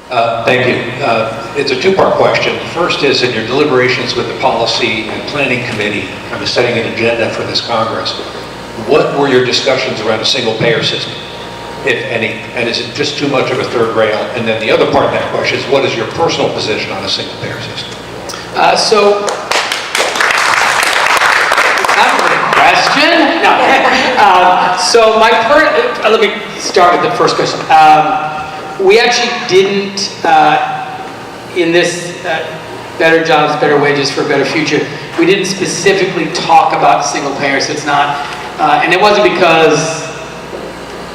Thank you. It's a two-part question. First is, in your deliberations with the Policy and Planning Committee, kind of setting an agenda for this Congress, what were your discussions around a single-payer system, if any? And is it just too much of a third rail? And then the other part of that question is, what is your personal position on a single-payer system? So, that was a question? No. So let me start with the first question. We actually didn't, in this Better Jobs, Better Wages for a Better Future, we didn't specifically talk about single payer, so it's not, and it wasn't because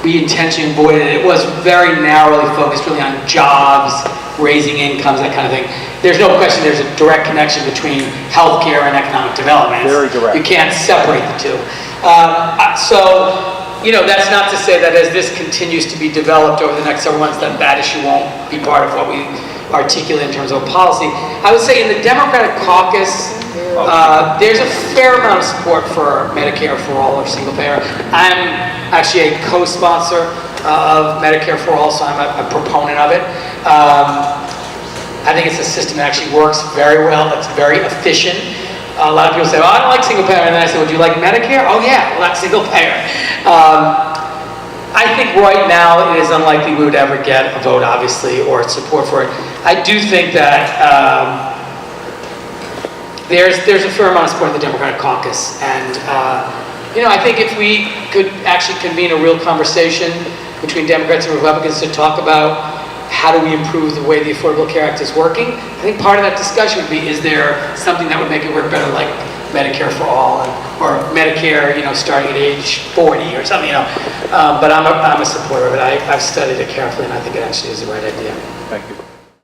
we intentionally avoided it. It was very narrowly focused really on jobs, raising incomes, that kind of thing. There's no question there's a direct connection between healthcare and economic development. Very direct. You can't separate the two. So, you know, that's not to say that as this continues to be developed over the next several months, that issue won't be part of what we articulate in terms of policy. I would say in the Democratic caucus, there's a fair amount of support for Medicare for all or single payer. I'm actually a co-sponsor of Medicare for all, so I'm a proponent of it. I think it's a system that actually works very well. It's very efficient. A lot of people say, well, I don't like single payer. And then I say, well, do you like Medicare? Oh yeah, well, that's single payer. I think right now it is unlikely we would ever get a vote, obviously, or support for it. I do think that there's a fair amount of support in the Democratic caucus. And, you know, I think if we could actually convene a real conversation between Democrats and Republicans to talk about how do we improve the way the Affordable Care Act is working, I think part of that discussion would be, is there something that would make it work better, like Medicare for all, or Medicare, you know, starting at age 40 or something, you know. But I'm a supporter of it. I've studied it carefully, and I think it actually is the right idea. Thank you.